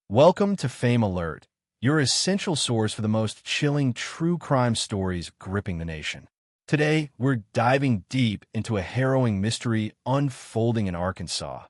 Welcome to Fame Alert, your essential source for the most chilling true crime stories gripping the nation. Today, we're diving deep into a harrowing mystery unfolding in Arkansas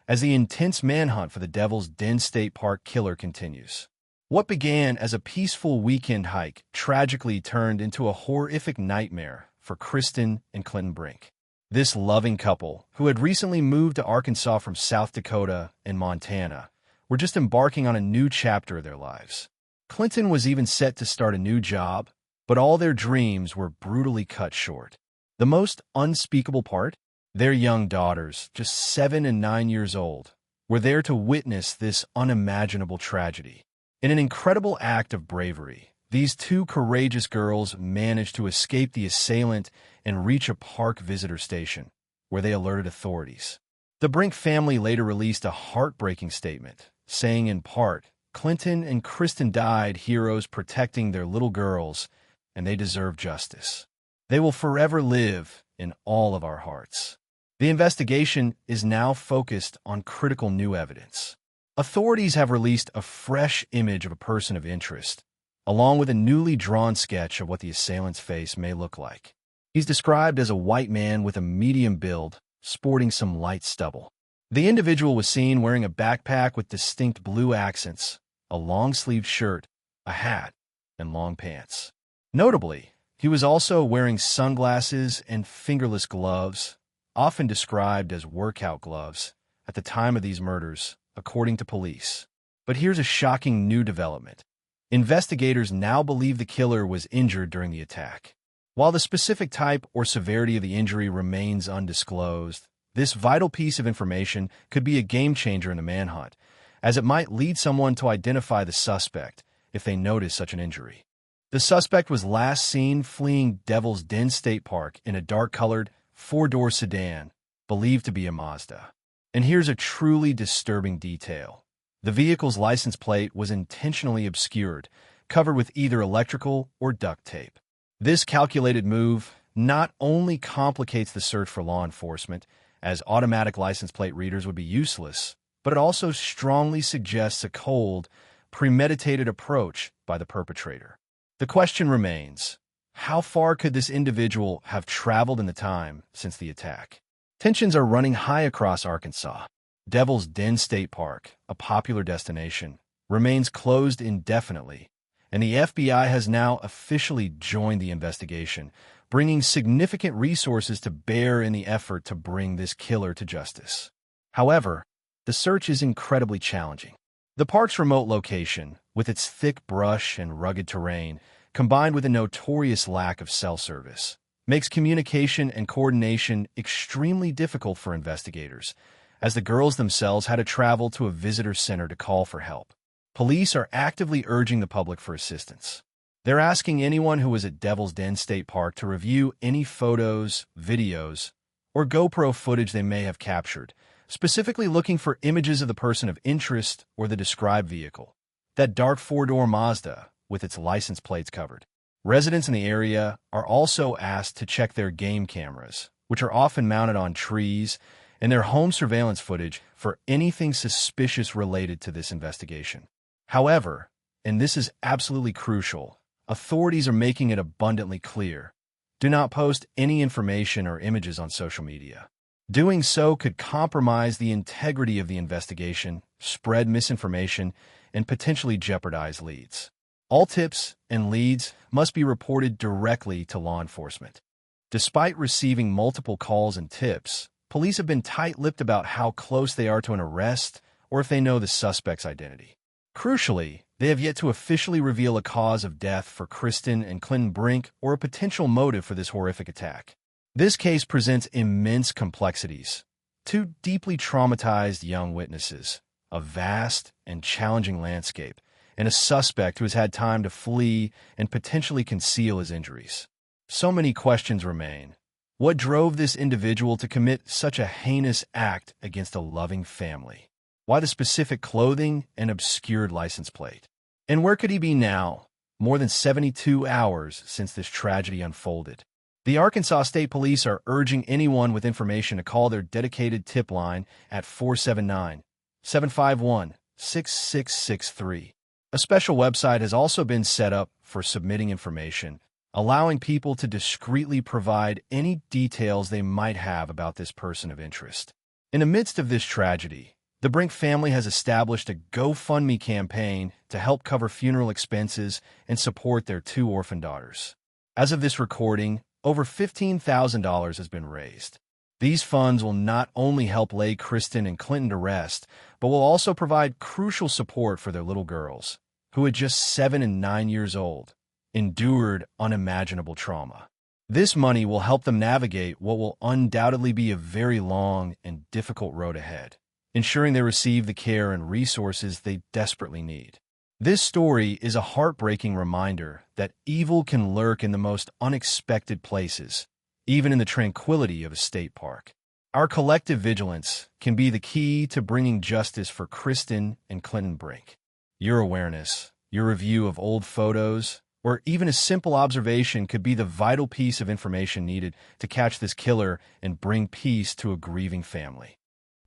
as the intense manhunt for the Devil's Den State Park killer continues. What began as a peaceful weekend hike tragically turned into a horrific nightmare for Kristen and Clinton Brink. This loving couple, who had recently moved to Arkansas from South Dakota and Montana, were just embarking on a new chapter of their lives. Clinton was even set to start a new job, but all their dreams were brutally cut short. The most unspeakable part? Their young daughters, just 7 and 9 years old, were there to witness this unimaginable tragedy. In an incredible act of bravery, these two courageous girls managed to escape the assailant and reach a park visitor station, where they alerted authorities. The Brink family later released a heartbreaking statement, saying in part, "Clinton and Kristen died heroes protecting their little girls, and they deserve justice. They will forever live in all of our hearts." The investigation is now focused on critical new evidence. Authorities have released a fresh image of a person of interest, along with a newly drawn sketch of what the assailant's face may look like. He's described as a white man with a medium build, sporting some light stubble. The individual was seen wearing a backpack with distinct blue accents, a long-sleeved shirt, a hat, and long pants. Notably, he was also wearing sunglasses and fingerless gloves, often described as workout gloves, at the time of these murders, according to police. But here's a shocking new development. Investigators now believe the killer was injured during the attack. While the specific type or severity of the injury remains undisclosed, this vital piece of information could be a game-changer in the manhunt, as it might lead someone to identify the suspect if they notice such an injury. The suspect was last seen fleeing Devil's Den State Park in a dark-colored, 4-door sedan, believed to be a Mazda. And here's a truly disturbing detail. The vehicle's license plate was intentionally obscured, covered with either electrical or duct tape. This calculated move not only complicates the search for law enforcement, as automatic license plate readers would be useless, but it also strongly suggests a cold, premeditated approach by the perpetrator. The question remains, how far could this individual have traveled in the time since the attack? Tensions are running high across Arkansas. Devil's Den State Park, a popular destination, remains closed indefinitely, and the FBI has now officially joined the investigation, bringing significant resources to bear in the effort to bring this killer to justice. However, the search is incredibly challenging. The park's remote location, with its thick brush and rugged terrain, combined with a notorious lack of cell service, makes communication and coordination extremely difficult for investigators, as the girls themselves had to travel to a visitor center to call for help. Police are actively urging the public for assistance. They're asking anyone who was at Devil's Den State Park to review any photos, videos, or GoPro footage they may have captured, specifically looking for images of the person of interest or the described vehicle, that dark 4-door Mazda with its license plates covered. Residents in the area are also asked to check their game cameras, which are often mounted on trees, and their home surveillance footage for anything suspicious related to this investigation. However, and this is absolutely crucial, authorities are making it abundantly clear: do not post any information or images on social media. Doing so could compromise the integrity of the investigation, spread misinformation, and potentially jeopardize leads. All tips and leads must be reported directly to law enforcement. Despite receiving multiple calls and tips, police have been tight-lipped about how close they are to an arrest or if they know the suspect's identity. Crucially, they have yet to officially reveal a cause of death for Kristen and Clinton Brink or a potential motive for this horrific attack. This case presents immense complexities. Two deeply traumatized young witnesses, a vast and challenging landscape, and a suspect who has had time to flee and potentially conceal his injuries. So many questions remain. What drove this individual to commit such a heinous act against a loving family? Why the specific clothing and obscured license plate? And where could he be now, more than 72 hours since this tragedy unfolded? The Arkansas State Police are urging anyone with information to call their dedicated tip line at 479-751 6663. A special website has also been set up for submitting information, allowing people to discreetly provide any details they might have about this person of interest. In the midst of this tragedy, the Brink family has established a GoFundMe campaign to help cover funeral expenses and support their 2 orphan daughters. As of this recording, over $15,000 has been raised. These funds will not only help lay Kristen and Clinton to rest, but will also provide crucial support for their little girls, who at just 7 and 9 years old, endured unimaginable trauma. This money will help them navigate what will undoubtedly be a very long and difficult road ahead, ensuring they receive the care and resources they desperately need. This story is a heartbreaking reminder that evil can lurk in the most unexpected places, even in the tranquility of a state park. Our collective vigilance can be the key to bringing justice for Kristen and Clinton Brink. Your awareness, your review of old photos, or even a simple observation could be the vital piece of information needed to catch this killer and bring peace to a grieving family.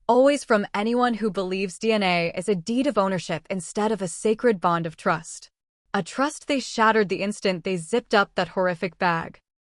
Always from anyone who believes DNA is a deed of ownership instead of a sacred bond of trust. A trust they shattered the instant they zipped up that horrific bag.